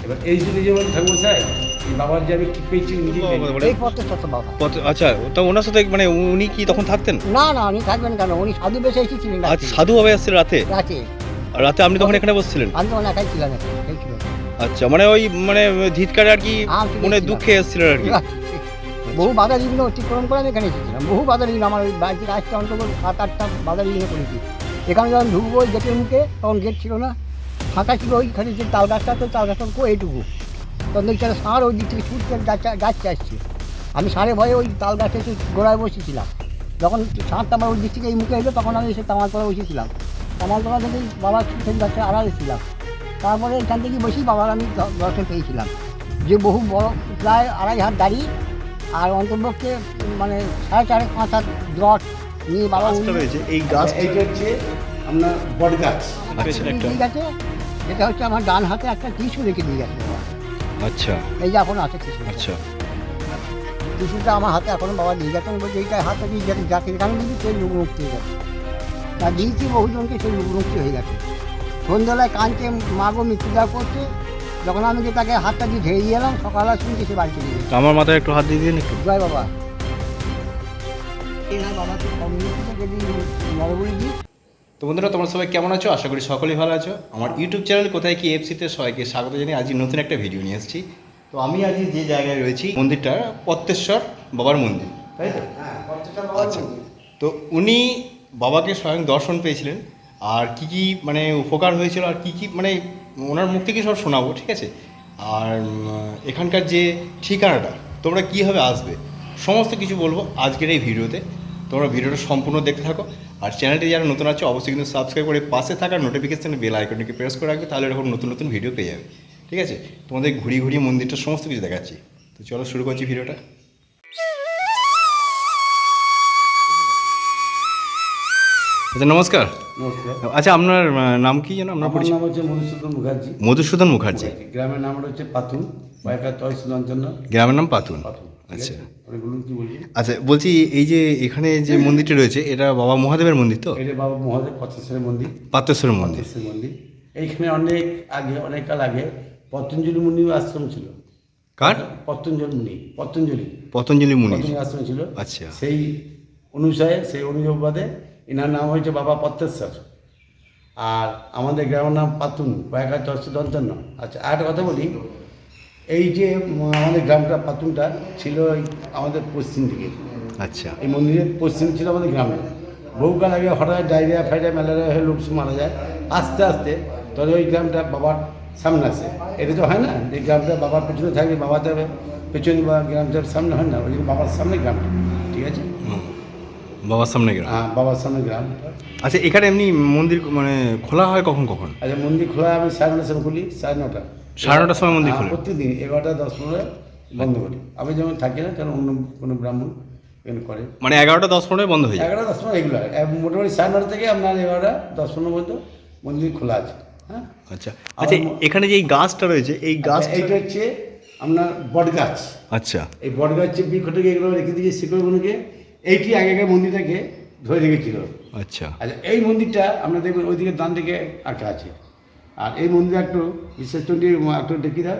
এবার এই জন্য যেমন ঠাকুরমশাই এই বাবার যে আমি কি পেয়েছি নিজেই এই পথে তত বাবা। আচ্ছা, তো ওনার সাথে মানে উনি কি তখন থাকতেন? না না, উনি থাকবেন কেন? উনি সাধু বেশে এসেছিলেন আজ সাধু বাবা এসেছিল রাতে? রাতে। আর রাতে আপনি তখন এখানে বসছিলেন? আমি তখন একাই ছিলাম এখানে, এই ছিল। আচ্ছা, মানে ওই মানে ধিৎকারে আর কি আমি মনে ছিলাম। দুঃখে এসেছিলেন আর কি? বহু বাধা বিঘ্ন অতিক্রম করে আমি এখানে এসেছিলাম। বহু বাধা বিঘ্ন, আমার ওই বাড়িতে আসতে অন্তত 7-8টা বাধা বিঘ্ন করেছি। এখানে যখন ঢুকবো ওই গেটের মুখে, তখন গেট ছিল না, ফাঁকা ছিল। ওইখানে যে তাল গাছটা, তো তাল গাছটা এইটুকু, তখন দেখছি একটা ষাঁড় ওই দিক থেকে ছুটতে গাছ আসছে। আমি ষাঁড়ে ভয়ে ওই তাল গাছে একটু গোড়ায় বসেছিলাম। যখন ষাঁড়টা আমার ওই দিক থেকে এই মুখে এলো, তখন আমি এসে তামালতলা বসেছিলাম। তামালতলা থেকে বাবার ছুটে গাছে আড়ালে ছিলাম। তারপরে এখান থেকে বসেই বাবার আমি দর্শন পেয়েছিলাম, যে বহু বড়, প্রায় 2.5 হাত দাঁড়িয়ে, আর অন্তর্পক্ষে মানে 4.5-5 হাত জট নিয়ে বাবা রয়েছে। এই গাছ এইটা হচ্ছে আপনার বট গাছ। ঠিক আছে। এটা হচ্ছে আমার ডান হাতে একটা টিস্যু রেখে দিয়ে গেছে বাবা। আচ্ছা এই যে এখন আছে টিস্যু। আচ্ছা, টিস্যুটা আমার হাতে এখনো বাবা দিয়ে গেছেন, বলছে এইটা হাতে দিয়ে গেছে, যাকে এখানে দিয়েছি সেই রোগ মুক্তি হয়ে গেছে। আর দিয়েছি বহুজনকে, সেই রোগ মুক্তি হয়ে গেছে। সন্ধ্যাবেলায় কাঁদছে, মাগো মৃত্যু দেওয়া করছে। যখন আমি যে তাকে হাতটা দিয়ে ঝেড়ে দিয়ে এলাম, সকালবেলা শুনছি সে বাড়ি চলে গেছে। আমার মাথায় একটু হাত দিয়ে দিন একটু। জয় বাবা। এই না বাবাকে কমিউনিটিতে যদি নরবলি দিই। তো বন্ধুরা, তোমরা সবাই কেমন আছো? আশা করি সকলেই ভালো আছো। আমার ইউটিউব চ্যানেল কোথায় কি এফসিতে সবাইকে স্বাগত জানিয়ে আজ নতুন একটা ভিডিও নিয়ে এসেছি। তো আমি আজ যে জায়গায় রয়েছি, মন্দিরটা পত্তেশ্বর বাবার মন্দির, তাই তো? আচ্ছা, তো উনি বাবাকে স্বয়ং দর্শন পেয়েছিলেন, আর কি কি মানে উপকার হয়েছিল, আর কি কি মানে ওনার মুখ থেকে সব শোনাবো, ঠিক আছে? আর এখানকার যে ঠিকানাটা, তোমরা কীভাবে আসবে, সমস্ত কিছু বলবো আজকের এই ভিডিওতে। তোমরা ভিডিওটা সম্পূর্ণ দেখতে থাকো। আর চ্যানেলটি যারা নতুন আছে অবশ্যই কিন্তু সাবস্ক্রাইব করে পাশে থাকা নোটিফিকেশানে বেল আইকনটিকে প্রেস করে রাখবে, তাহলে এরকম নতুন নতুন ভিডিও পেয়ে যাবে, ঠিক আছে? তোমাদের ঘুরিয়ে ঘুরিয়ে মন্দিরটা সমস্ত কিছু দেখাচ্ছি। তো চলো শুরু করছি ভিডিওটা। আচ্ছা, নমস্কার। নমস্কার। আচ্ছা, আপনার নাম কি যেন? আপনার আমার পরিচয়? নাম হচ্ছে মধুসূদন মুখার্জি। মধুসূদন মুখার্জি। গ্রামের নাম হচ্ছে পাতুন, বাইকা তহসিল জন্য গ্রামের নাম পাতুন। পাতুন। আচ্ছা আপনি বলুন কি বলছি। আচ্ছা, বলছি এই যে এখানে যে মন্দিরটি রয়েছে, এটা বাবা মহাদেবের মন্দির তো? এটা বাবা মহাদেব পত্তেশ্বরের মন্দির। পাত্রেশ্বরের মন্দির। পত্তেশ্বর মন্দির। এইখানে অনেক আগে, অনেক কাল আগে পতঞ্জলি মুনির আশ্রম ছিল। কার? পতঞ্জলি মুনি, পতঞ্জলি পতঞ্জলি মুনি। পতঞ্জলি আশ্রম ছিল। আচ্ছা। সেই অনুসারে, সেই অনুযোগবাদে এনার নাম হয়েছে বাবা পত্তেশ্বর। আর আমাদের গ্রামের নাম পাতুন, বাইকা তহসিল অঞ্চল। আচ্ছা, আর একটা কথা বলি, এই যে আমাদের গ্রামটা পাতুনটা ছিল আমাদের পশ্চিম দিকে। আচ্ছা এই মন্দিরের পশ্চিম ছিল আমাদের গ্রামটা। বহুকাল আগে হঠাৎ ডায়রিয়া ফাইরিয়া ম্যালেরিয়া হয়ে লোক মারা যায়। আস্তে আস্তে তবে ওই গ্রামটা বাবার সামনে আসে। এটা তো হয় না যে গ্রামটা বাবার পেছনে থাকবে, বাবা থাকবে পেছনে, বা গ্রামটার সামনে হয় না, ওই জন্য বাবার সামনে গ্রামটা, ঠিক আছে? বাবার সামনে গ্রাম। হ্যাঁ, বাবার সামনে গ্রাম। আচ্ছা, এখানে এমনি মন্দির মানে খোলা হয় কখন কখন? আচ্ছা, মন্দির খোলা আমি 9:30 সময় খুলি, 9:30। 9:30 সময় মন্দির খোলে? প্রতিদিন 11:10 বন্ধ করি। আমি যেমন থাকি না, কারণ অন্য কোনো ব্রাহ্মণ এখানে করে। মানে 11:10 বন্ধ হয়ে যায়? 11:10 রেগুলার, মোটামুটি 9:30 থেকে আপনার 11:10 পর্যন্ত মন্দির খোলা আছে। হ্যাঁ। আচ্ছা আচ্ছা, এখানে যে এই গাছটা রয়েছে, এই গাছ এইটা হচ্ছে আপনার বট গাছ। আচ্ছা এই বট গাছের বৃক্ষটাকে এগুলো রেখে দিয়েছে, শিকড়গুলোকে। এইটি আগেকার মন্দিরটাকে ধরে রেখেছিল। আচ্ছা আচ্ছা, এই মন্দিরটা আপনার দেখবেন ওইদিকে ডান দিকে আঁকা আছে। আর এই মন্দির একটু বিশেষ করে একটু দেখি না,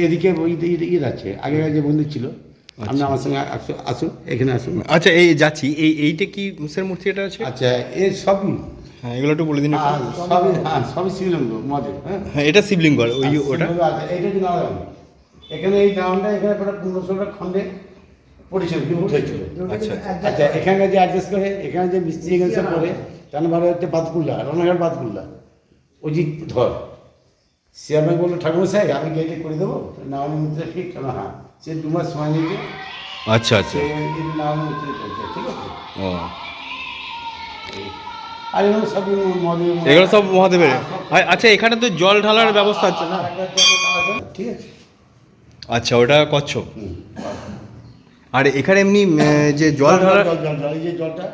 এদিকে ওই ইয়ে আছে, আগেকার যে মন্দির ছিল। আপনি আমার সঙ্গে আসুন, এখানে আসুন। আচ্ছা, এই যাচ্ছি। এইটা কি কিসের মূর্তি এটা আছে? আচ্ছা, এর সবই, হ্যাঁ, এগুলো একটু বলে দিন একটু। সবই, হ্যাঁ, সবই শিবলিঙ্গ মহাদেব। হ্যাঁ, হ্যাঁ, এটা শিবলিঙ্গ। ওই ওটা এইটা হচ্ছে নারায়ণ। এখানে এই নারায়ণটা এখানে প্রায় 1500টা খণ্ডে পরিচয় বিভূত হয়েছিল। আচ্ছা আচ্ছা, এখানে যে অ্যাডজাস্ট করে, এখানে যে মিস্ত্রি এখানে সব করে, তার ভালো হচ্ছে বাতকুল্লা, রানাঘাট বাতকুল্লা, অজিত ধর। সে আমাকে বললো, ঠাকুরমশাই আমি গেটে করে দেবো নারায়ণ মন্দিরটা ঠিক? কেন? হ্যাঁ। সে 2 মাস সময় নিয়েছে। আচ্ছা আচ্ছা। সে নারায়ণ মন্দিরে পৌঁছে, ঠিক আছে? ও, আর এগুলো সব মহাদেব, এগুলো সব মহাদেবের। আচ্ছা, এখানে তো জল ঢালার ব্যবস্থা আছে না? ঠিক আছে। আচ্ছা, ওটা কচ্ছপ। হুম। আর এখানে এমনি যে জল ঢালার, এই যে জলটা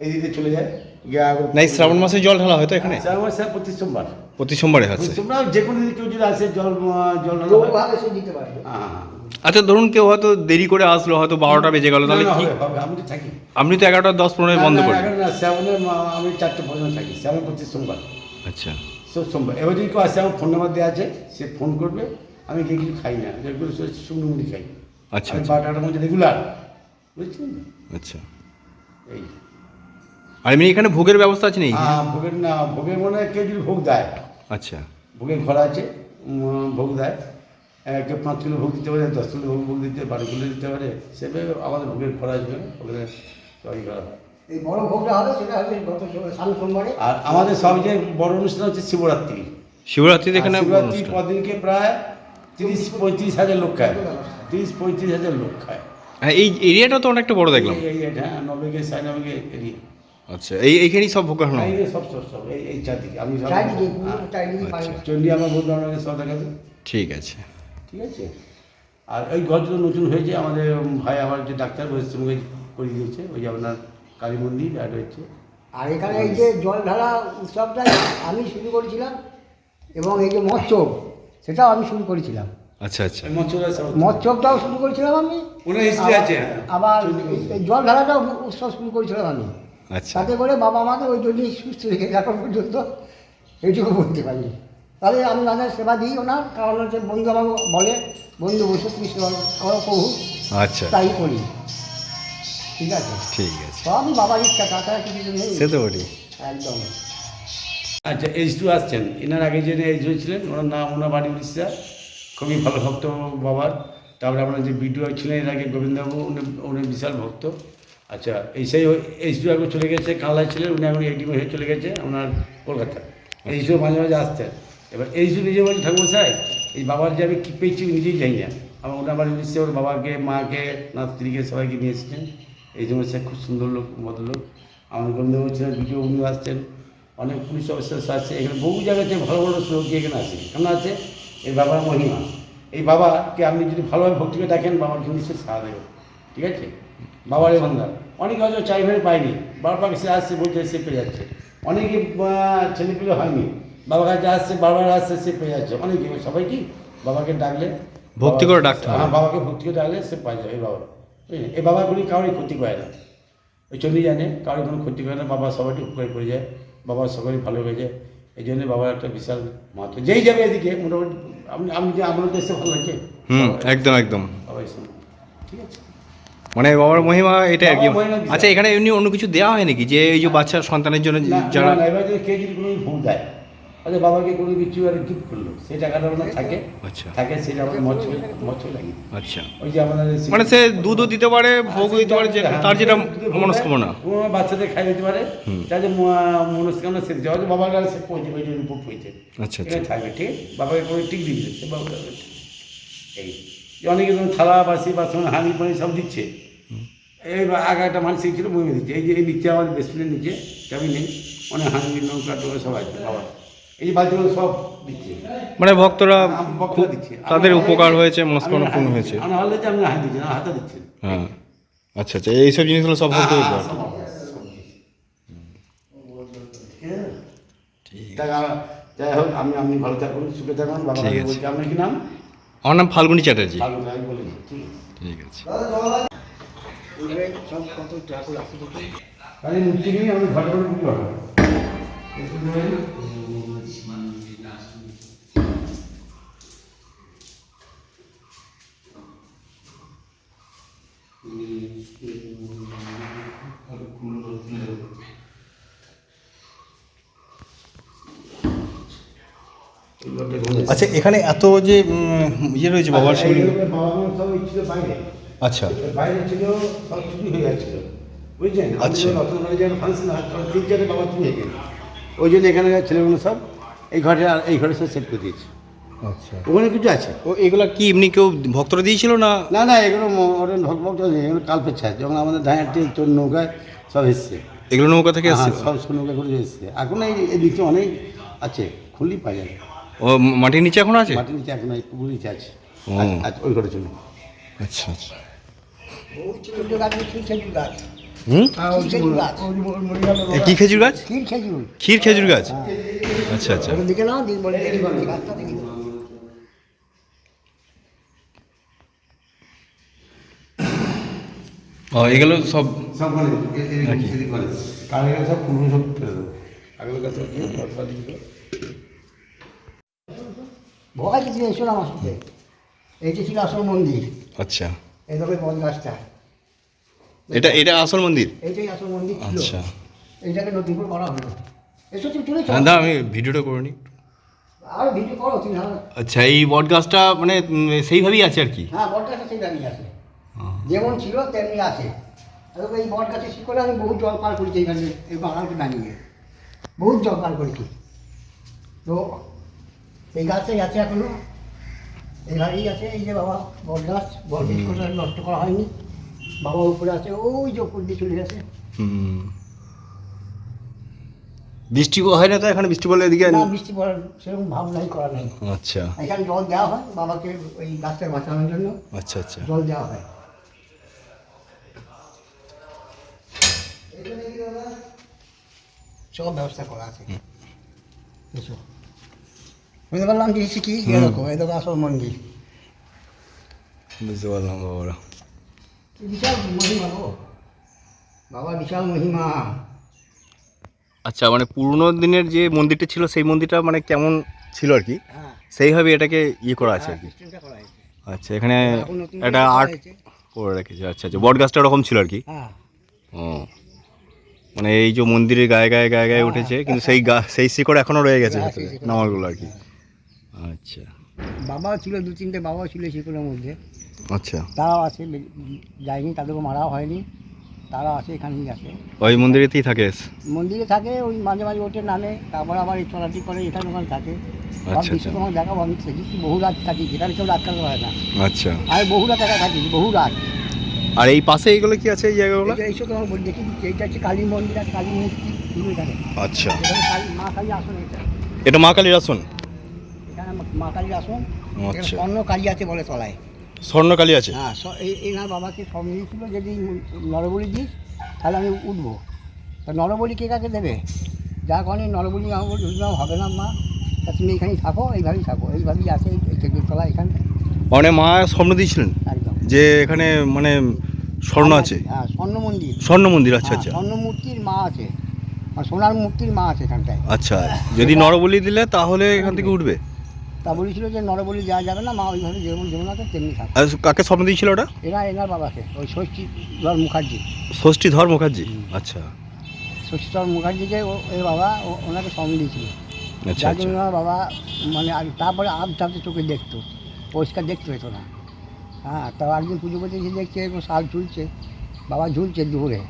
এইদিকে চলে যায়। না, এই শ্রাবণ মাসে জল ঢালা হয় তো এখানে? শ্রাবণ মাসে প্রতি সোমবার। প্রতি সোমবারে হচ্ছে? সোমবার যে কোনো দিন কেউ যদি আসে জল ঢালা হয়। ভালো সে দিতে পারবে। হ্যাঁ, আচ্ছা, ধরুন কেউ হয়তো দেরি করে আসলো, হয়তো 12টা বেজে গেল, তাহলে কি? হবে, আমি তো থাকি। আপনি তো 11:10-15 বন্ধ করেন। না, শ্রাবণে আমি 4টে পর্যন্ত থাকি, শ্রাবণ প্রতি সোমবার। আচ্ছা, সোমবার। এবার যদি কেউ আসে, আমার ফোন নাম্বার দেওয়া আছে, সে ফোন করবে, আমি গিয়ে কিছু খাই না, যেগুলো শুকনো মুড়ি খাই। আচ্ছা আমি আচ্ছা 12টার মধ্যে রেগুলার, বুঝছেন? আচ্ছা। এই আর এমনি এখানে ভোগের ব্যবস্থা আছে নাকি? ভোগের না, ভোগের মনে হয় কেউ যদি ভোগ দেয়, আচ্ছা ভোগের ঘর আছে, ভোগ দেয়, কেউ 5 কিলো ভোগ দিতে পারে, 10 কিলো ভোগ দিতে পারে, 12 কিলো দিতে পারে, সেভাবে আমাদের ভোগের ঘর আসবে, ওখানে তৈরি করা হয়। এই বড় ভোগটা হবে সেটা হবে গত সামনে সোমবারে। আর আমাদের সবচেয়ে বড় অনুষ্ঠান হচ্ছে শিবরাত্রি। শিবরাত্রিতে এখানে শিবরাত্রির অনুষ্ঠান। পরদিনকে প্রায় 30-35 হাজার লোক খায়, 30-35 হাজার লোক খায়। হ্যাঁ, এই এরিয়াটা তো অনেকটা বড় দেখলাম। এই হ্যাঁ, নবেগে 96 এরিয়া, আচ্ছা, এইখানেই সব ভোগ খাওয়ানো হয়? সব এই চারদিকে আমি সব, চারিদিকে, হ্যাঁ, চারিদিকে আচ্ছা। পানি। চন্ডী আমার বলতে আপনাকে সব দেখাবে, ঠিক আছে। ঠিক আছে। আর ওই ঘরটা নতুন হয়েছে, আমাদের ভাই আমার যে ডাক্তার পরিশ্রমকে করে দিয়েছে, ওই যে আপনার কালী মন্দির অ্যাড হয়েছে। আর এখানে এই যে জল ঢালা উৎসবটা আমি শুরু করেছিলাম, এবং এই যে মৎস্য, সেটাও আমি শুরু করেছিলাম। আচ্ছা আচ্ছা। মৎস্যটাও শুরু করেছিলাম আমি। ওনার হিস্ট্রি আছে। আবার এই জল ঢালাটাও উৎসব শুরু করেছিলাম আমি। আচ্ছা তাতে করে বাবা আমাকে ওই জন্যই সুস্থ রেখে এখন পর্যন্ত এইটুকু বলতে পারি। তাহলে আমি ওনার সেবা দিই, ওনার কারণ হচ্ছে বন্ধু আমাকে বলে, বন্ধু বসে তুমি সেবা করো প্রভু, আচ্ছা, তাই করি। ঠিক আছে, ঠিক আছে। সবই বাবার ইচ্ছা, তাছাড়া কিছু নেই। সে তো বলি। একদম। আচ্ছা, H2 আসছেন, এনার আগে যে H2 ছিলেন, ওনার নাম, ওনার বাড়ি উড়িষ্যা, খুবই ভালো ভক্ত বাবার। তারপরে আপনার যে বিডিও ছিলেন এর আগে গোবিন্দবাবু, উনি বিশাল ভক্ত। আচ্ছা, এই সেই H2 আগে চলে গেছে, কানলায় ছিলেন, উনি এখন এডিএম হয়ে চলে গেছে আপনার কলকাতা। H2 মাঝে মাঝে আসতেন। এবার H2 নিজে বলছে, ঠাকুরমশাই এই বাবার যে আমি কী পেয়েছি নিজেই জানি না। আমার ওনার বাড়ি উড়িষ্যা, ওর বাবাকে, মাকে, না স্ত্রীকে সবাইকে নিয়ে এসেছেন। এই জন্য সে খুব সুন্দর লোক, ভদ্রলোক। আমার গোবিন্দবাবু ছিলেন, বিডিও উনিও আসছেন, অনেক পুলিশ অফিসার আছে এখানে, বহু জায়গাতে ভালো ভালো লোক এখানে আছে। কেন আছে? এই বাবার মহিমা। এই বাবাকে আপনি যদি ভালোভাবে ভক্তিকে ডাকেন, বাবার কিন্তু সে সাড়া দেবে, ঠিক আছে? বাবার এই ভান্ডার অনেকে হয়তো চাইভাবে পায়নি, বারবার সে আসছে, বলছে সে পেয়ে যাচ্ছে। অনেকে ছেলেপিলে হয়নি, বাবার কাছে আসছে, বারবার আসছে, সে পেয়ে যাচ্ছে। অনেকে, সবাই কি বাবাকে ডাকলে, ভক্তি করে ডাকতে হবে। হ্যাঁ, বাবাকে ভক্তি করে ডাকলে সে পাই যাবে। এই বাবা, বুঝলেন? এই বাবাগুলি কারোরই ক্ষতি করে না, ওই চন্ডী জানে, কারোর কোনো ক্ষতি করে না। বাবা সবাইকে উপকার করে যায়, বাবার সবাই ভালো হয়ে যায়। এই জন্য বাবার একটা বিশাল মাত্র, যেই যাবে এদিকে মোটামুটি, আপনি যে আপনার দেশে ভালো লাগছে, একদম একদম। সবাই শুনুন, ঠিক আছে? মানে বাবার মহিমা এটা আর কি। বাবার মহিমা বিশাল। আচ্ছা, এখানে এমনি অন্য কিছু দেওয়া হয় নাকি, যে এই যে বাচ্চার সন্তানের জন্য যারা? না, এবার যদি কেউ যদি কোনো ভোগ দেয়, আচ্ছা বাবাকে কোনো কিছু আর গিফট করলো, সেই টাকাটা ওনার থাকে, আচ্ছা থাকে, সেটা আমার মৎস্য লাগে। আচ্ছা, ওই যে আমাদের মানে সে দুধও দিতে পারে, ভোগও দিতে পারে, যে তার যেটা মনস্কামনা। ও বাচ্চাদের খাই দিতে পারে, তার যে মনস্কামনা সে দিতে পারে। বাবার কাছে সে পৌঁছে, ওই জন্য উপর পৌঁছে আচ্ছা আচ্ছা। এখানে থাকবে, ঠিক? বাবাকে কোনো টিক দিচ্ছে, সে বাবা এই যে অনেকে ধরুন থালা, বাসি, বাসন, হাঁড়ি পানি সব দিচ্ছে। এই আগে একটা মানুষ ছিল, বইয়ে দিচ্ছে। এই যে এই নিচে আমাদের বেসমেন্টের নিচে চাবি নেই, অনেক হাঁড়ি, নৌকা টোকা সব আছে বাবা, এই যে বাচ্চাগুলো সব দিচ্ছে, মানে ভক্তরা বক্তা দিচ্ছে, তাদের উপকার হয়েছে, মনস্কামনা পূর্ণ হয়েছে। আমরা হলে যে আপনি হাতে দিচ্ছেন, হাতে দিচ্ছেন। হ্যাঁ, আচ্ছা আচ্ছা, এইসব জিনিসগুলো সব ভক্ত দিতে পারে। যাই হোক, আপনি ভালো থাকুন, সুখে থাকুন। বাবা ঠিক আছে। বলছি, আপনার কি নাম? আমার নাম ফাল্গুনি চ্যাটার্জি। ভালো আমি বলেছি, ঠিক আছে। ঠিক আছে। সব কত ঠাকুর আছে দেখি। তাহলে মূর্তি নিয়ে আমি ঘরে ঘরে পুজো হবে। আচ্ছা, এখানে এত যে ইয়ে রয়েছে বাবার শিবলিঙ্গ। বাবা মা সব ছিল বাইরে, আচ্ছা বাইরে ছিল, সব চুরি হয়ে যাচ্ছিল, বুঝছেন? আচ্ছা। রতনগরে যেন ফাংশন হয়, 3 জায়গায় বাবা চুরি হয়ে গেল। ওই জন্য এখানে ছেলেগুলো সব এই ঘরে, আর এই ঘরে সব সেট করে দিয়েছে। আচ্ছা। ওখানে কিছু আছে। ও এগুলা কি এমনি কেউ ভক্তরা দিয়েছিল না? না না, এগুলো ওদের ভক্ত নেই, এগুলো কালপেচ্ছা। যখন আমাদের ধাঁয়াটি তোর নৌকায় সব এসছে, এগুলো নৌকা থেকে হ্যাঁ, এসছে? সব নৌকা করে এসছে। এখন এই নিচে অনেক আছে, খুললি পাওয়া যায়। ও মাটির নিচে এখন আছে? মাটির নিচে এখন এই পুকুর নিচে আছে। ও। আচ্ছা, ওই ঘরে চলুন। আচ্ছা আচ্ছা। ওই ছোটো গাছ, খেজুর গাছ। হুম, হ্যাঁ, ওই খেজুর গাছ। এ কি খেজুর গাছ? ক্ষীর খেজুর। ক্ষীর খেজুর গাছ। আচ্ছা আচ্ছা। ওটা দেখে নাও, বলে দেখি গাছটা দেখি। ও, এগুলো সব সব মানে এদিক মানে কালে সব পুরো সব ফেলে দেবো। আগের কাছে ভয় কিছু এসো না আমার সাথে। এইটা ছিল আসল মন্দির, আচ্ছা, এই দেখো বট গাছটা, এটা আসল মন্দির। এইটাই আসল মন্দির ছিল। আচ্ছা, এইটাকে নতুন করে করা হলো। এসো তুমি চলে হ্যাঁ দাও আমি ভিডিওটা করে নিই। আর ভিডিও করো তুমি। আচ্ছা, এই বট গাছটা মানে সেইভাবেই আছে আর কি। হ্যাঁ, বট গাছটা সেই দাঁড়িয়ে আছে, যেমন ছিল তেমনি আছে। এবং এই বট গাছের শিকড়ে আমি বহু জল পার করেছি এখানে, এই বাগানকে দাঁড়িয়ে বহু জল পার করেছি। তো এই গাছটাই আছে এখনো, এইভাবেই আছে। এই যে বাবা বট গাছ, বট গাছ নষ্ট করা হয়নি। বাবা উপরে আছে, ওই যে উপর দিয়ে চলে গেছে। বৃষ্টি হয় না তো এখানে? বৃষ্টি বলে এদিকে না, বৃষ্টি পড়ার সেরকম ভাব নাই, করা নেই। আচ্ছা এখানে জল দেওয়া হয় বাবাকে, ওই গাছটা বাঁচানোর জন্য আচ্ছা আচ্ছা। জল দেওয়া হয়। সব ব্যবস্থা করা আছে। এসো, বুঝতে পারলাম যে এসে কি এরকম, এই দেখো আসল মন্দির। বুঝতে পারলাম বাবারা। বিশাল মহিমা গো বাবা, বিশাল মহিমা। আচ্ছা, মানে পুরনো দিনের যে মন্দিরটা ছিল সেই মন্দিরটা মানে কেমন ছিল আর কি, হ্যাঁ, সেইভাবে এটাকে ইয়ে করা আছে আর কি। সিস্টেমটা করা হয়েছে। আচ্ছা, এখানে এখন নতুন একটা করে করা আর্ট হয়েছে। করে রেখেছে। আচ্ছা আচ্ছা, বট গাছটা ওরকম ছিল আর কি। হ্যাঁ, ও, মানে এই যে মন্দিরের গায়ে গায়ে গায়ে গায়ে উঠেছে, কিন্তু সেই সেই শিকড় এখনো রয়ে গেছে হ্যাঁ, ভেতরে, সেই শিকড়। নামালগুলো আর কি। আচ্ছা বাবাও ছিল, দু তিনটে বাবাও ছিল সেগুলোর মধ্যে। আচ্ছা, তারাও আছে, যায়নি, তাদেরকে মারাও হয়নি। তারা আছে, এখানেই আছে। ওই মন্দিরেতেই থাকে। মন্দিরে থাকে, ওই মাঝে মাঝে ওঠে নামে, তারপর আবার এই চলাচি করে, এখানে ওখানে থাকে। আচ্ছা, বিশ্ব তোমার দেখাবো, আমি দেখেছি বহু রাত থাকি, যেখানে কেউ রাত কাটাতে পারে না। আচ্ছা, আমি বহু রাত একা থাকি, বহু রাত। আর এই পাশে এইগুলো কি আছে, এই জায়গাগুলো? এইসব তোমার দেখে দিচ্ছি, এইটা হচ্ছে কালী মন্দির আর কালী মূর্তি দুটো এখানে। আচ্ছা, এখানে মা কালী আসন, এটা এটা মা কালীর আসন। এখানে মা কালীর আসন। এখানে আচ্ছা, স্বর্ণ কালী আছে বলে তলায়। স্বর্ণকালী আছে। হ্যাঁ, এনার বাবাকে সব দিয়েছিল, যদি নরবলি দিস তাহলে আমি উঠবো। তা নরবলি কে কাকে দেবে? যা কারণে নরবলি হবে না মা, তা তুমি এখানেই থাকো, এইভাবেই থাকো। এইভাবেই আছে এই থেকে তলা, এখানে মানে মা স্বর্ণ দিয়েছিলেন একদম যে এখানে মানে স্বর্ণ আছে। হ্যাঁ, স্বর্ণ মন্দির। স্বর্ণ মন্দির, আচ্ছা হ্যাঁ, আচ্ছা স্বর্ণ মূর্তির মা আছে, আর সোনার মূর্তির মা আছে এখানটায়। আচ্ছা। যদি নরবলি দিলে তাহলে এখান থেকে উঠবে। তা বলেছিল যে নরবলি দেওয়া যাবে না, মা ওইভাবে যেমন যেমন আছে তেমনি থাকে। আর কাকে স্বপ্ন দিয়েছিল ওটা? এনার বাবাকে, ওই ষষ্ঠীধর মুখার্জি। ষষ্ঠীধর মুখার্জি। আচ্ছা ষষ্ঠীধর মুখার্জিকে এই বাবা ওনাকে স্বর্ণ দিয়েছিল। আচ্ছা যার আচ্ছা। জন্য আমার বাবা মানে আর তারপরে আধ চোখে দেখতো, পরিষ্কার দেখতে পেতো না। হ্যাঁ, তাও একদিন পুজো করতে এসে দেখছে এরকম শাল ঝুলছে, বাবা ঝুলছে দুপুরে।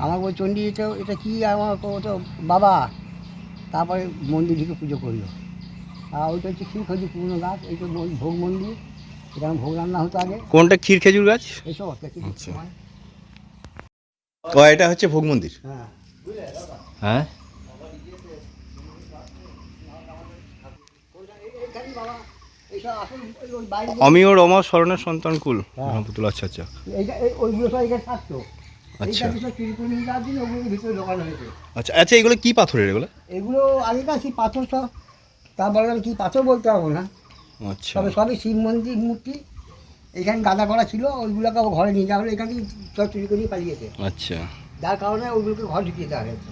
আমার ওই চণ্ডী, এটা কী, আমার তো বাবা। তারপরে মন্দির ঢুকে পুজো করলো। আর ওইটা হচ্ছে ক্ষীরখজি পুরনো গাছ, এইটা ভোগ মন্দির, এখানে ভোগ রান্না হতো আগে। কোনটা? ক্ষীর খেজুর গাছ। এইসব আছে আচ্ছা। ও, এটা হচ্ছে ভোগ মন্দির। হ্যাঁ, হ্যাঁ, এইখানেই বাবা এইসব আসল ওই বাইরে আমি ওর অমর স্মরণের সন্তান কুল হ্যাঁ। পুতুল। আচ্ছা আচ্ছা ওইগুলো সব এখানে থাকতো। আচ্ছা এইটা সব চুরি করে নিয়ে যাওয়ার জন্য ওগুলো ভিতরে ঢোকানো হয়েছে। আচ্ছা আচ্ছা। এগুলো কি পাথরের এগুলো? এগুলো আগেকার সেই পাথর সব, তারপরে আমি কী পাথর বলতে পারবো না, আচ্ছা তবে সবই শিব মন্দির মূর্তি। এখানে গাদা করা ছিল, ওইগুলোকে আবার ঘরে নিয়ে যাওয়া হলো, এখানে সব চুরি করে নিয়ে পালিয়েছে। আচ্ছা। যার কারণে ওইগুলোকে ঘর ঢুকিয়ে দেওয়া হয়েছে।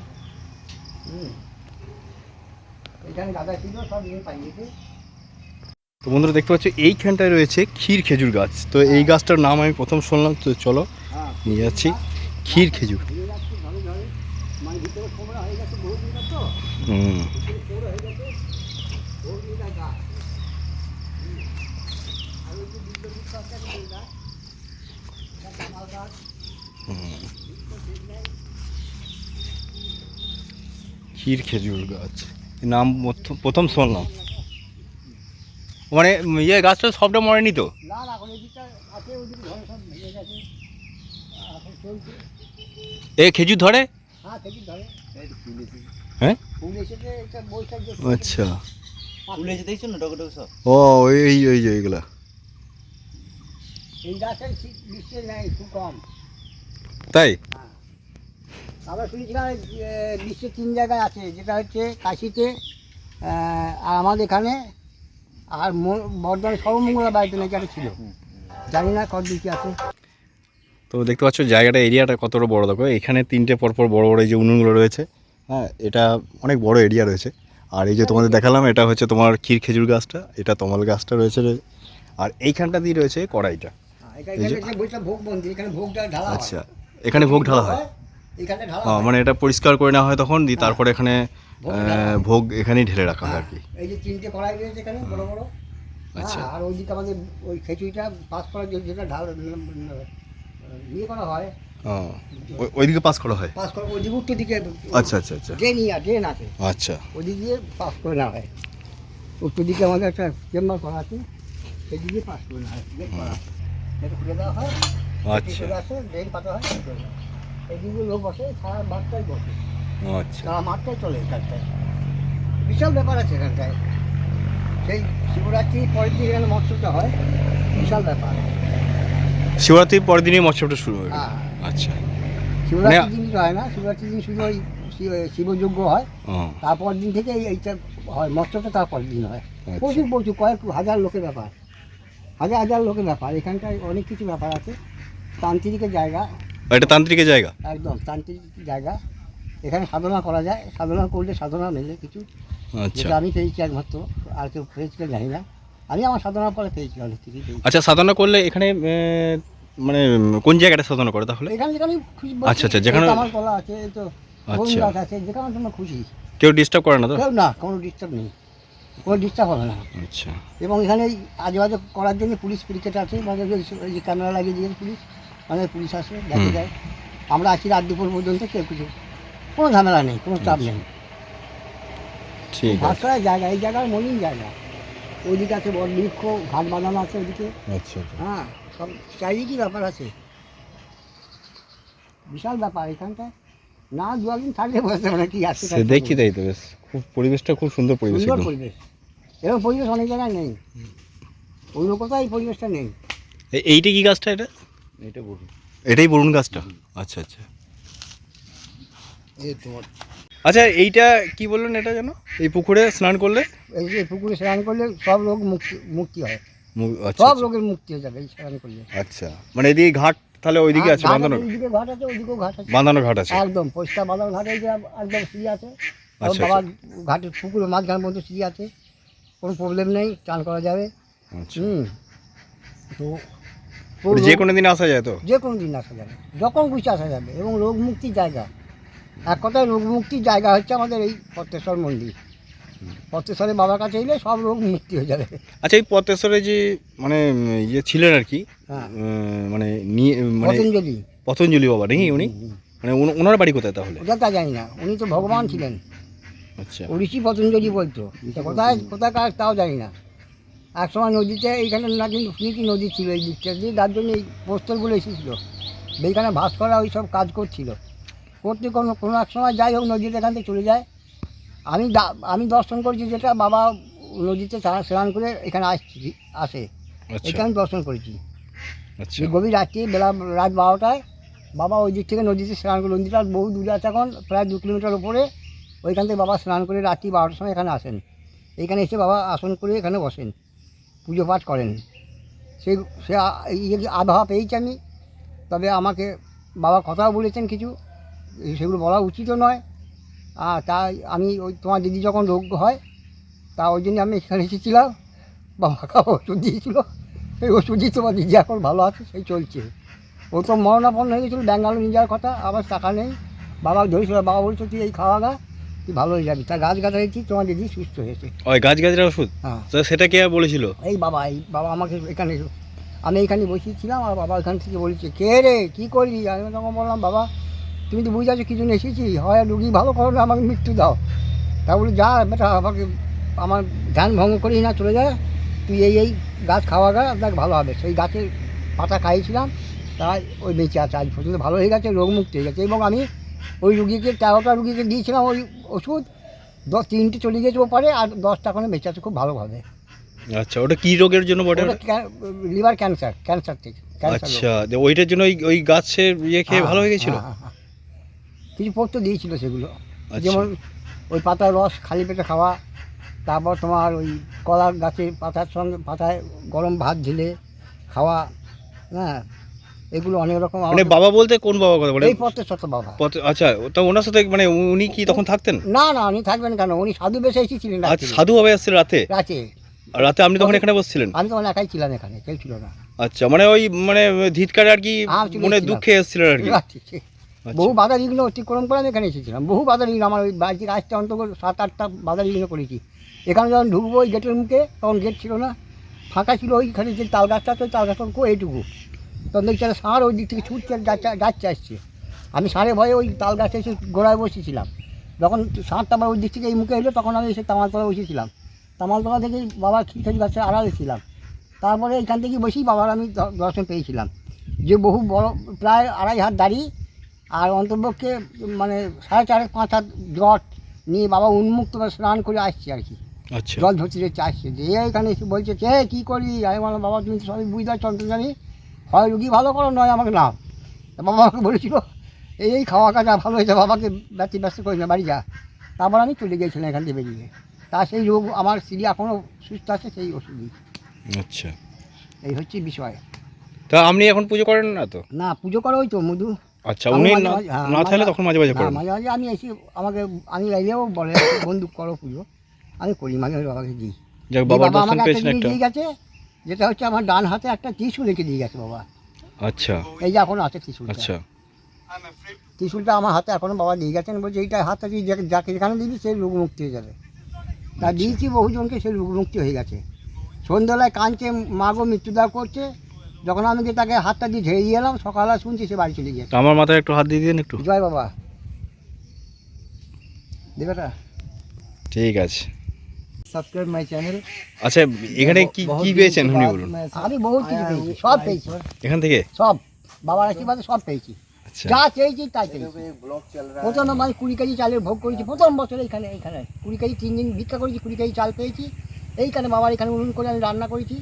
এখানে গাদা ছিল, সব নিয়ে পালিয়েছে। তো বন্ধুরা দেখতে পাচ্ছ এইখানটায় রয়েছে ক্ষীর খেজুর গাছ। তো এই গাছটার নাম আমি প্রথম শুনলাম, তো চলো হ্যাঁ, নিয়ে যাচ্ছি। ক্ষীর খেজুর। ঘুরে যাচ্ছে ধরে ধরে, মানে ভিতরে খোমরা হয়ে গেছে বহু দিন তো, হুম। ভিতরে খোমরা হয়ে গেছে বহু দিন গাছ। আর ওই যে বিদ্যুৎ গাছটা আছে, গাছ এটা কামাল গাছ। ক্ষীর খেজুর গাছ নাম প্রথম শুনলাম। মানে ইয়ে গাছটা সবটা মরেনি তো? না না, এখন এদিকটা আছে, ওইদিকে ঘরে সব ভেঙে গেছে, এখন চলছে। এ খেজুর ধরে? হ্যাঁ, থেকে ধরে হ্যাঁ, ফুল এসেছে, এটা বৈশাখ আচ্ছা। ফুল এসে দেখছো না, ডগে ডগে সব। ও, এই যে এইগুলা। এই গাছের বৃষ্টি নেই, খুব কম। তাই? হ্যাঁ, আমরা শুনেছিলাম বিশ্বে 3 জায়গায় আছে, যেটা হচ্ছে কাশিতে, আর আমাদের এখানে, আর বর্ধমানে সর্বমঙ্গলা বাড়িতে নাকি একটা ছিল, জানি না কত দিকে আছে। তো দেখতে পাচ্ছ জায়গাটা, এরিয়াটা কতটা বড়। দেখো এখানে 3টে পরপর বড় বড় এই যে উনুনগুলো রয়েছে। হ্যাঁ, এটা অনেক বড় এরিয়া রয়েছে। আর এই যে তোমাদের দেখালাম এটা হচ্ছে তোমার ক্ষীর খেজুর গাছটা, এটা তমাল গাছটা রয়েছে আর এইখানটা দিয়ে রয়েছে কড়াইটা। বইটা ভোগ মন্দির, এখানে ভোগটা ঢালা হয়। আচ্ছা, এখানে ভোগ ঢালা হয়। এখানে ঢালা হ্যাঁ, হয়। মানে এটা পরিষ্কার করে নেওয়া হয় তখন দিয়ে তারপরে এখানে ভোগ ঢালা হয়। ভোগ এখানেই ঢেলে রাখা হয় আর কি। এই যে 3টে কড়াই রয়েছে এখানে বড় বড়। আচ্ছা। আর ওইদিকে আমাদের ওই খিচুড়িটা পাস করার জন্য যেটা ঢাল ইয়ে করা হয়, ওইদিকে পাস করা হয়। পাস করা ওইদিকে উত্তর দিকে। আচ্ছা আচ্ছা আচ্ছা ড্রেন আছে, আচ্ছা ওইদিক দিয়ে পাস করে নেওয়া হয়। উত্তর দিকে আমাদের একটা চেম্বার করা আছে, সেদিকে পাস করে নেওয়া হয়। গেট করা এটা খুলে দেওয়া হয়, আচ্ছা চলে আসে, ড্রেন পাতা হয়, চলে যায়। এইদিকে লোক বসে, সারা মাঠটাই বসে, আচ্ছা সারা মাঠটাই চলে এখানটায়। বিশাল ব্যাপার আছে এখানটায়। সেই শিবরাত্রির পরের দিন এখানে মৎস্যটা হয়, বিশাল ব্যাপার। শিবরাত্রির পরের দিনই মৎস্যটা শুরু হয়। হ্যাঁ, আচ্ছা শিবরাত্রির দিন হয় না, শিবরাত্রির দিন শুধু ওই শিবযজ্ঞ হয়, ও তারপর দিন থেকে এইটা হয়, মৎস্যটা তারপর দিন হয়। আচ্ছা। প্রচুর প্রচুর কয়েক হাজার লোকের ব্যাপার, হাজার হাজার লোকের ব্যাপার। এখানটায় অনেক কিছু ব্যাপার আছে, তান্ত্রিকের জায়গা, এটা তান্ত্রিকের জায়গা। একদম তান্ত্রিক জায়গা। এখানে সাধনা করা যায়, সাধনা করলে সাধনা মেলে কিছু, আচ্ছা যেটা আমি পেয়েছি একমাত্র, আর কেউ পেয়েছিল জানি না। আমি আমার সাধনার পরে পেয়েছি, অনেক কিছুই পেয়েছি। আচ্ছা, সাধনা করলে এখানে মানে কোন জায়গাটা সাধনা করে তাহলে? এখানে যেখানে খুশি আচ্ছা, আচ্ছা, যেখানে- আমার কলা আছে, এই তো বরুণ আচ্ছা। গাছ আছে, যেখানে তোমার খুশি, কেউ ডিস্টার্ব করে না তো? কেউ না, কোনো ডিস্টার্ব নেই, কোনো ডিস্টার্ব হবে না। আচ্ছা এবং এখানে আজে বাজে করার জন্য পুলিশ ক্রিকেট আছে, মানে ওই যে ক্যামেরা লাগিয়ে দিয়ে পুলিশ, মানে পুলিশ আসে, দেখে যায়। আমরা আছি রাত দুপুর পর্যন্ত, কেউ কিছু, কোনো ঝামেলা নেই, কোনো চাপ নেই। ঠিক আছে। ভাষায় জায়গা, এই জায়গার মলিন জায়গা। ওইদিকে আছে বড় বৃক্ষ, ঘাট বাঁধানো আছে ওইদিকে। আচ্ছা হ্যাঁ, সব চারিদিকই ব্যাপার আছে, বিশাল ব্যাপার এখানটায়। না দু একদিন থাকলে বসতে মানে কি আছে, সে দেখি তাই তো, বেশ খুব পরিবেশটা খুব সুন্দর পরিবেশ সুন্দর একদম। পরিবেশ। এরকম পরিবেশ অনেক জায়গায় নেই, ওই কোথাও এই পরিবেশটা নেই। এইটা কি গাছটা? এটা এটা বলুন। এটাই বরুণ গাছটা। আচ্ছা আচ্ছা এই তোমার আচ্ছা, এইটা কি বললেন এটা যেন? এই পুকুরে স্নান করলে এই যে পুকুরে স্নান করলে সব রোগ মুক্তি মুক্তি হয়, আচ্ছা সব আচ্ছা। রোগের মুক্তি হয়ে যাবে এই স্নান করলে। আচ্ছা, মানে এদিকে ঘাট তাহলে ওইদিকে আছে, ঘাট বাঁধানো ওইদিকে ঘাট আছে, ওইদিকেও ঘাট আছে, বাঁধানো ঘাট আছে। একদম পরিষ্কার বাঁধানো ঘাট, এই যে একদম সিঁড়ি আছে, আচ্ছা, বাবা ঘাটের পুকুরের মাঝখান পর্যন্ত সিঁড়ি আছে, কোনো প্রবলেম নেই, চান করা যাবে। আচ্ছা, তো ওটা যে কোনো দিন আসা যায় তো? যে কোনো দিন আসা যাবে, যখন খুশি আসা যাবে, এবং রোগ মুক্তির জায়গা। এক কথায় রোগ মুক্তির জায়গা হচ্ছে আমাদের এই পদ্মেশ্বর মন্দির। পদ্মেশ্বরে বাবার কাছে এলে সব রোগ মুক্তি হয়ে যাবে। আচ্ছা, এই পদ্মেশ্বরে যে মানে ইয়ে ছিলেন আর কি, হ্যাঁ, মানে নিয়ে মানে পতঞ্জলি। পতঞ্জলি বাবা নাকি উনি? মানে ওনার বাড়ি কোথায় তাহলে? ওটা তা জানি না, উনি তো ভগবান ছিলেন, আচ্ছা ঋষি পতঞ্জলি বলতো। তা কোথাকার তাও জানি না। এক সময় নদীতে এইখানে নাকি শুনেছি নদী ছিল এই দিকটা দিয়ে, তার জন্য এই প্রস্তরগুলো এসেছিলো, এইখানে ভাস করা ওই সব কাজ করছিল, করতে কোনো কোনো এক সময় যাই হোক নদীতে এখান থেকে চলে যায়। আমি দর্শন করেছি, যেটা বাবা নদীতে স্নান করে এখানে আসে, আচ্ছা এখানে দর্শন করেছি। আচ্ছা গভীর রাত্রি বেলা রাত 12টায় বাবা ওই দিক থেকে নদীতে স্নান করে, নদীটা বহু দূরে আছে, এখন প্রায় 2 কিলোমিটার উপরে। ওইখান থেকে বাবা স্নান করে রাত্রি 12টার সময় এখানে আসেন, এইখানে এসে বাবা আসন করে এখানে বসেন, পুজো পাঠ করেন। সে সে আবহাওয়া পেয়েছি আমি, তবে আমাকে বাবা কথাও বলেছেন কিছু, সেগুলো বলা উচিতও নয়। তাই আমি ওই তোমার দিদি যখন রোগ হয়, তা ওই জন্য আমি এখানে এসেছিলাম, বাবাকে ওষুধ দিয়েছিল, সেই ওষুধ দিয়ে তোমার দিদি এখন ভালো আছে, সেই চলছে। ও তো মরণাপন্ন হয়ে গেছিলো, ব্যাঙ্গালোর নিয়ে যাওয়ার কথা, আবার টাকা নেই, বাবা ধরেছিল, বাবা বলছো তুই এই খাওয়া গা, তুই ভালো হয়ে যাবি। তা গাছ গাছাইছি, তোমার দিদি সুস্থ হয়েছে। ওই গাছ গাছের ওষুধ? হ্যাঁ, তো সেটা কে বলেছিল? এই বাবা আমাকে এখানে, আমি এখানে বসিয়েছিলাম, আর বাবা এখান থেকে বলেছে, কে রে কী করবি? আমি তখন বললাম, বাবা তুমি তো বুঝে আছো কি জন্য এসেছি, হয় রুগী ভালো করো না আমাকে মৃত্যু দাও। তা বলি, যা বেটা, আমাকে আমার ধ্যান ভঙ্গ করিস না, চলে যায়, তুই এই গাছ খাওয়া গা, দেখ ভালো হবে। সেই গাছের পাতা খাইয়েছিলাম, তাই ওই বেঁচে আছে আজ পর্যন্ত, ভালো হয়ে গেছে, রোগমুক্ত হয়ে গেছে। এবং আমি ওই রুগীকে 13টা রুগীকে দিয়েছিলাম ওই ওষুধ, 3টে চলে গেছে ওপারে, আর 10টা ওখানে বেঁচে আছে খুব ভালোভাবে। আচ্ছা, ওটা কি রোগের জন্য বটে? লিভার ক্যান্সার থেকে। আচ্ছা, ওইটার জন্য ওই গাছের ইয়ে খেয়ে ভালো হয়ে গেছিল? হ্যাঁ, কিছু পথ্য দিয়েছিল সেগুলো, আচ্ছা। যেমন ওই পাতার রস খালি পেটে খাওয়া, তারপর তোমার ওই কলার গাছের পাতার সঙ্গে পাতায় গরম ভাত ঢেলে খাওয়া, হ্যাঁ, এগুলো অনেক রকম মানে বাবা বলতে কোন বাবা কথা বলে? এই পথেশ্বর বাবা। আচ্ছা, তা ওনার সাথে মানে উনি কি তখন থাকতেন? না না, উনি থাকবেন কেন, উনি সাধু বেশে এসেছিলেন আচ্ছা, সাধু বাবা এসেছিল রাতে? রাতে। আর রাতে আপনি তখন এখানে বসছিলেন? আমি তখন একাই ছিলাম, এখানে কেউ ছিল না। আচ্ছা, মানে ওই মানে ধিৎকার আর কি, আমি চলে মনে এসেছিলাম। দুঃখে এসেছিলেন আর কি? রাতে। বহু বাধা বিঘ্ন অতিক্রম করে আমি এখানে এসেছিলাম, বহু বাধা বিঘ্ন। আমার ওই বাড়ি থেকে আসতে অন্তত 7-8টা বাধা বিঘ্ন করেছি। এখানে যখন ঢুকবো ওই গেটের মুখে, তখন গেট ছিল না, ফাঁকা ছিল। ওইখানে যে তাল গাছটা আছে, তাল গাছটা এইটুকু, তখন দেখছি একটা ষাঁড় ওই দিক থেকে ছুটছে যাচ্ছে আসছে। আমি ষাঁড়ে ভয়ে ওই তাল গাছে এসে গোড়ায় বসেছিলাম। যখন ষাঁড়টা আবার ওই দিক থেকে এই মুখে এলো, তখন আমি এসে তামালতলা বসেছিলাম। তামালতলা থেকে বাবার খিচুড়ি গাছে আড়ালে ছিলাম। তারপরে এখান থেকে বসেই বাবার আমি দর্শন পেয়েছিলাম, যে বহু বড়, প্রায় 2.5 হাত দাড়ি, আর অন্তর্পক্ষে মানে 4.5-5 হাত জট নিয়ে বাবা উন্মুক্তভাবে স্নান করে আসছে আর কি। আচ্ছা, জল ধরতে ধরতে আসছে, যে এখানে এসে বলছে, কে কী করবি? আমি বললাম, বাবা তুমি তো সবই বুঝতে পারছো, জানি, হয় রুগী ভালো করো, নয় আমাকে নাম। বাবা আমাকে বলেছিল এই খাওয়া কাজা ভালো হয়েছে, বাবাকে ব্যস্ত করি না, বাড়ি যা। তারপর আমি চলে গিয়েছিলাম এখান থেকে বেরিয়ে। তা সেই রোগ আমার স্ত্রী এখনও সুস্থ আছে, সেই ওষুধই। আচ্ছা, এই হচ্ছে বিষয়। তা আপনি এখন পুজো করেন না তো? না, পুজো করো ওই তো মধু। আচ্ছা, উনি না থাকলে তখন মাঝে মাঝে করেন? মাঝে মাঝে আমি এসে, আমি এলেও বলে বন্দুক করো পুজো, আমি করি মাঝে মাঝে, বাবাকে দিই। যাক, বাবার দর্শন আমাকে একটা পেয়েছেন জিনিস একটা। দিয়ে গেছে, যেটা হচ্ছে আমার ডান হাতে একটা ত্রিশূল রেখে দিয়ে গেছে বাবা। আচ্ছা এই যে এখন আছে ত্রিশূলটা। আচ্ছা, ত্রিশূলটা আমার হাতে এখনো বাবা দিয়ে গেছেন, বলছে এইটা হাতটা দিয়ে যাকে যেখানে দিবি সেই রোগ মুক্তি হয়ে যাবে। তা দিয়েছি বহুজনকে, সেই রোগ মুক্তি হয়ে গেছে। সন্ধ্যাবেলায় কাঁদছে, মাগো মৃত্যুদাহ করছে, যখন আমি গিয়ে তাকে হাতটা দিয়ে ঝেড়ে দিয়ে এলাম, সকালে শুনছি সে বাড়ি চলে গিয়েছে। তা আমার মাথায় একটু হাত দিয়ে দিন একটু। জয় বাবা। দেবেটা ঠিক আছে। Subscribe my channel. আচ্ছা, এখানে কি কি পেয়েছেন আপনি বলুন? আমি বহুত কিছু পেয়েছি, সব পেয়েছি, এখান থেকে? সব বাবার আশীর্বাদে সব পেয়েছি। আচ্ছা, যা চেয়েছি তাই পেয়েছি। প্রথম আমি 20 কেজি চালের ভোগ করেছি প্রথম বছরে এখানে। 20 কেজি 3 দিন ভিক্ষা করেছি, 20 কেজি চাল পেয়েছি। এইখানে বাবার এখানে উনুন করে আমি রান্না করেছি,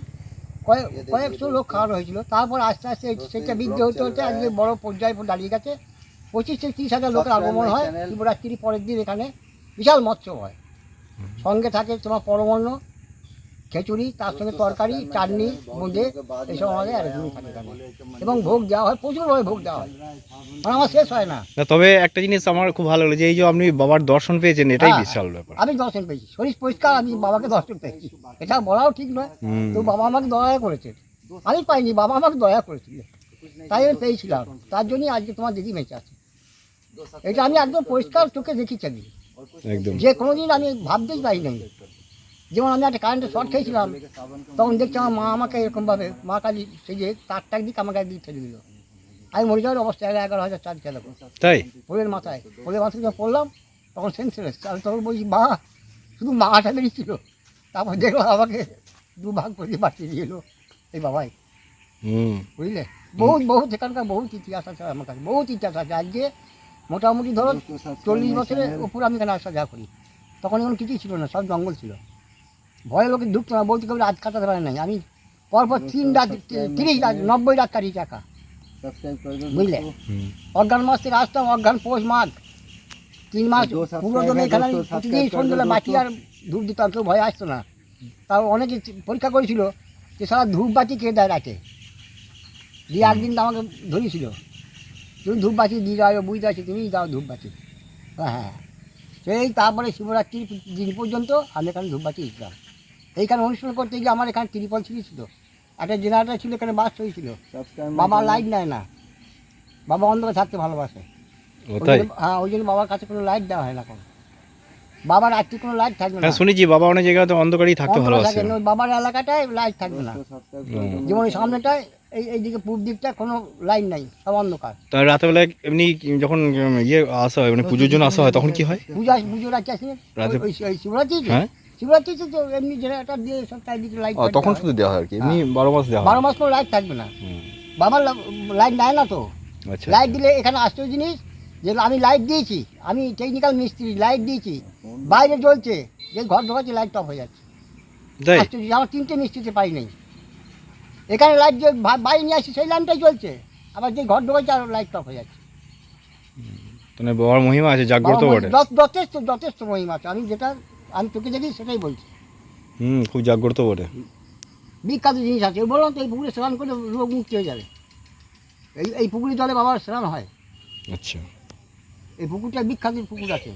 কয়েকশো লোক খাওয়ানো হয়েছিল। তারপর আস্তে আস্তে সেটা বৃদ্ধি হতে হতে আজকে বড় পর্যায়ে দাঁড়িয়ে গেছে। 25-30 হাজার লোকের আগমন হয় শিবরাত্রির পরের দিন। এখানে বিশাল মৎসব হয়, সঙ্গে থাকে তোমার পরমান্ন, খিচুড়ি, তার সঙ্গে তরকারি, চাটনি, বোঁদে, এইসব আমাদের একদিনই থাকে এখানে। এবং ভোগ দেওয়া হয়, প্রচুরভাবে ভোগ দেওয়া হয়, মানে আমার শেষ হয় না। তবে একটা জিনিস আমার খুব ভালো লাগলো যে এই যে আপনি বাবার দর্শন পেয়েছেন, এটাই বিশাল ব্যাপার। আমি দর্শন পেয়েছি, শরীর পরিষ্কার, আমি বাবাকে দর্শন পেয়েছি। এটা বলাও ঠিক নয়, তো বাবা আমাকে দয়া করেছে, আমি পাইনি, বাবা আমাকে দয়া করেছিল, তাই আমি পেয়েছিলাম। তার জন্যই আজকে তোমার দিদি বেঁচে আছে। এটা আমি একদম পরিষ্কার চোখে দেখেছি। আমি একদম যে কোনোদিন আমি ভাবতেই পারিনি। যেমন আমি একটা কারেন্টের শর্ট খেয়েছিলাম, তখন দেখছি আমার মা আমাকে এরকমভাবে, মা কালী সেই যে তারটাক দিক আমাকে একদিক ঠেলে দিল। আমি মরে যাওয়ার অবস্থায় 11,000 চার্জ খেলাম তাই? পোলের মাথায় যখন পড়লাম, তখন সেন্সলেস। আমি তখন বলছি মা, শুধু মাটা বেরিয়েছিল, তারপর দেখলাম আমাকে 2 ভাগ করে বাঁচিয়ে দিয়ে এলো এই বাবাই। বুঝলে, বহুত এখানকার বহুত ইতিহাস আছে আমার কাছে, বহুত ইতিহাস আছে। আজকে মোটামুটি ধরো 40 বছরের উপর আমি এখানে আসা যাওয়া করি। তখন এখন কিছুই ছিল না, সব জঙ্গল ছিল, ভয়ে লোকে ঢুকতো না, বলতে কেউ রাত কাটাতে পারে নাই। আমি পরপর 3 রাত, 30 রাত, 90 রাত কাটিয়েছি একা। বুঝলে, অজ্ঞান মাস থেকে আসতাম, অজ্ঞান, পৌষ, মাঘ, 3 মাস পুরো দিনে এখানে আমি প্রতিদিন সন্ধ্যাবেলা বাতি আর ধূপ দিতাম, কেউ ভয়ে আসতো না। তাও অনেকে পরীক্ষা করেছিল যে সারা ধূপবাতি কে দেয় রাতে, দিয়ে একদিন তো আমাকে ধরেছিল, তুমি ধূপবাতি দিয়ে যাও, বুঝতে পারছি তুমিই দাও ধূপবাতি। হ্যাঁ, সেই তারপরে শিবরাত্রির দিন পর্যন্ত আমি এখানে ধূপবাতি দিতাম। এইখানে অনুষ্ঠান করতে গিয়ে আমার এখানে ত্রিপল ছিল, একটা জেনারেটার ছিল, এখানে বাস হয়েছিল। বাবা লাইট নেয় না, বাবা অন্ধকারে থাকতে ভালোবাসে। হ্যাঁ, ওই জন্য বাবার কাছে কোনো লাইট দেওয়া হয় না এখন। বাবার রাত্রি কোনো লাইট থাকবে না। শুনেছি বাবা অনেক জায়গাতে অন্ধকারেই থাকতে ভালোবাসে। বাবার এলাকাটায় লাইট থাকবে না, যেমন ওই সামনেটায়, এইদিকে পূর্ব দিকটা কোনো লাইট নাই, সব অন্ধকার। তা রাতেবেলা এমনি যখন ইয়ে আসা হয়, মানে পুজোর জন্য আসা হয়, তখন কি হয়? পুজো রাত্রি আসে রাতে শিবরাত্রি। হ্যাঁ, শিবরাত্রিতে তো এমনি জেনারেটার দিয়ে সব চারিদিকে লাইট, তখন শুধু দেওয়া হয় আর কি, এমনি 12 মাস দেওয়া হয়। 12 মাস কোনো লাইট থাকবে না। বাবার লাইট নেয় না তো। আচ্ছা, লাইট দিলে এখানে আশ্চর্য জিনিস, যে আমি লাইট দিয়েছি, আমি টেকনিক্যাল মিস্ত্রি, লাইট দিয়েছি, বাইরে জ্বলছে, যে ঘর ঢোকাচ্ছে লাইট অফ হয়ে যাচ্ছে। তাই? আশ্চর্য, আমার 3টে মিস্ত্রিতে পাই নেই। এখানে লাইট যে বাইরে নিয়ে আসছে সেই লাইনটাই জ্বলছে, আবার যে ঘর ঢোকাচ্ছে আর লাইট অফ হয়ে যাচ্ছে। মানে বাবার মহিমা আছে, জাগ্রত বটে। যথেষ্ট মহিমা আছে। আমি তোকে দেখি সেটাই বলছি, খুব জাগ্রত বটে। বিখ্যাত জিনিস আছে। বললাম তো, এই পুকুরে স্নান করে রোগ মুক্তি হয়ে যাবে। এই পুকুরের জলে বাবার স্নান হয়। আচ্ছা এই পুকুরটা বিখ্যাত পুকুর আছে,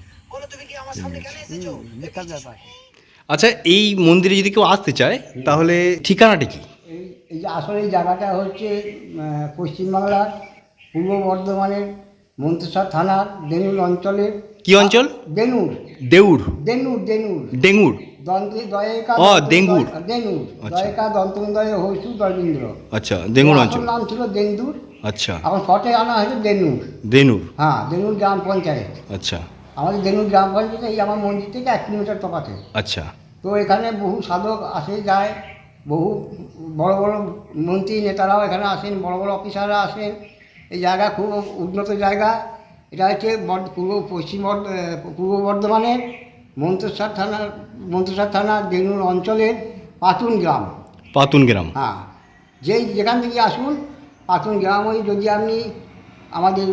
বিখ্যাত ব্যাপার। আচ্ছা, এই মন্দিরে যদি কেউ আসতে চায় তাহলে ঠিকানাটা কি? এই যে আসলে এই জায়গাটা হচ্ছে পশ্চিমবাংলার পূর্ব বর্ধমানের মন্তেশ্বর থানার দেনুর অঞ্চলের। কি অঞ্চল? দেনুর। দেউর? দেনুর দেনুর ডেঙ্গুর? দয়েকা ও, দেঙ্গুর। দেনুর। আচ্ছা। দয়েকা দন্তমদয় হইসু দরবীন্দ্র। আচ্ছা, দেঙ্গুর আসল অঞ্চল। নাম ছিল দেন্দুর, আচ্ছা, এখন শর্টে আনা হয়েছে দেনুর। দেনুর। হ্যাঁ, দেনুর গ্রাম পঞ্চায়েত। আচ্ছা আমাদের দেনুর গ্রাম পঞ্চায়েতে এই আমার মন্দির থেকে 1 কিলোমিটার তফাতে। আচ্ছা তো এখানে বহু সাধক আসে যায়, বহু বড় বড় মন্ত্রী নেতারাও এখানে আসেন, বড় বড় অফিসাররা আসেন। এই জায়গা খুব উন্নত জায়গা। এটা হচ্ছে পূর্ব বর্ধমানের মন্তেশ্বর থানার দেনুর অঞ্চলের পাতুন গ্রাম। পাতুন গ্রাম। হ্যাঁ, যেখান থেকে আসুন পাতুন গ্রাম ওই যদি আপনি আমাদের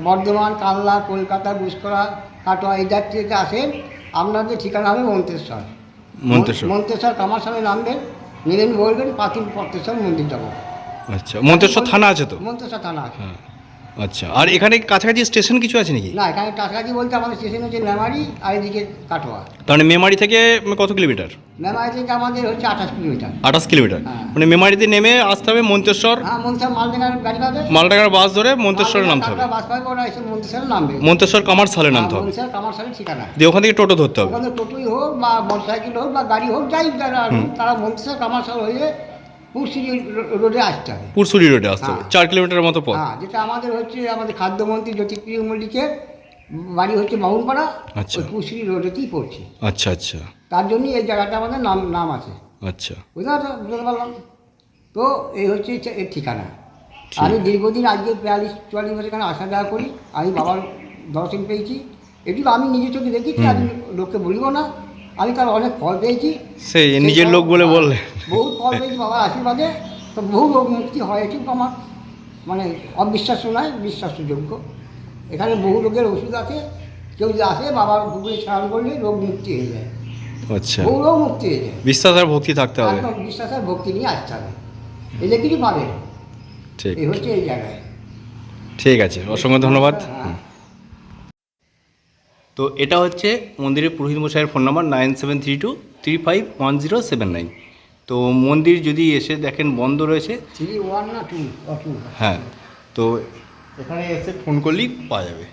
বর্ধমান, কালনা, কলকাতা, গুসকরা, কাটোয়া এই জায়গা থেকে আসেন, আপনাদের ঠিকানা হবে মন্তেশ্বর। মন্তেশ্বর কামারশালে নামবেন, নেবেন বলবেন পাতুন পত্তেশ্বর মন্দির যাবো। আচ্ছা, মন্তেশ্বর থানা আছে তো? মন্তেশ্বর থানা আছে। হ্যাঁ। আচ্ছা, আর এখানে কাছাকাছি স্টেশন কিছু আছে নাকি? না, এখানে কাছাকাছি বলতে আমাদের স্টেশন হচ্ছে মেমারি, আর এদিকে কাটোয়া। তাহলে মেমারি থেকে কত কিলোমিটার? মেমারি থেকে আমাদের হচ্ছে 28 কিলোমিটার। 28 কিলোমিটার। হ্যাঁ। মানে মেমারিতে নেমে আসতে হবে মন্তেশ্বর, হ্যাঁ, মন্তেশ্বর মালডাঙ্গার গাড়ি পাবে, মালটাকার বাস ধরে মন্তেশ্বরে নামতে হবে। বাস পাবে, ওরা এসে মন্তেশ্বরে নামবে। মন্তেশ্বর কামারশালে নামতে হবে, মন্তেশ্বর কামারশালের ঠিকানা। দিয়ে ওখান থেকে টোটো ধরতে হবে। ওখানে টোটোই হোক বা মোটরসাইকেল হোক বা গাড়ি হোক, যাই যারা আসুন, তারা মন্তেশ্বর কামারশাল হয়ে পুরসিরি রোডে আসতে হবে। পুরসুরি রোডে আসতে হবে, হ্যাঁ। 4 কিলোমিটার মতো পথ। হ্যাঁ, যেটা আমাদের হচ্ছে আমাদের খাদ্যমন্ত্রী জ্যোতিপ্রিয় মল্লিকের বাড়ি হচ্ছে বামুনপাড়া, আচ্ছা। ওই পুরসিরি রোডেতেই পড়ছে। আচ্ছা আচ্ছা তার জন্যই এই জায়গাটা আমাদের নাম আছে। আচ্ছা। বুঝতে পারলাম। তো এই হচ্ছে এর ঠিকানা। ঠিক। আমি দীর্ঘদিন আজকে 42-44 বছর এখানে আসা যাওয়া করি। আমি বাবার দর্শন পেয়েছি, এটুকু আমি নিজের চোখে দেখেছি, আমি লোককে বলবো না। আমি তার অনেক ফল পেয়েছি। সেই নিজের লোক বলে বললে। বহু ফল পেয়েছি বাবার আশীর্বাদে। তো বহু রোগ মুক্তি হয়, এটুকু আমার মানে অবিশ্বাস্য নয়, বিশ্বাসযোগ্য। এখানে বহু রোগের ওষুধ আছে, কেউ যদি আসে বাবার পুকুরে স্নান করলে রোগ মুক্তি হয়ে যায়, আচ্ছা, বহু রোগ মুক্তি হয়ে যায়। বিশ্বাস আর ভক্তি থাকতে হবে। একদম বিশ্বাস আর ভক্তি নিয়ে আসতে হবে, এলে কিছু পাবে। ঠিক, এই হচ্ছে এই জায়গায়। ঠিক আছে, অসংখ্য ধন্যবাদ। হ্যাঁ। তো এটা হচ্ছে মন্দিরের পুরোহিত মশাইয়ের ফোন নাম্বার 9732351079। তো মন্দির যদি এসে দেখেন বন্ধ রয়েছে, 3 1 না 2 হ্যাঁ, তো এখানে এসে ফোন করলেই পাওয়া যাবে।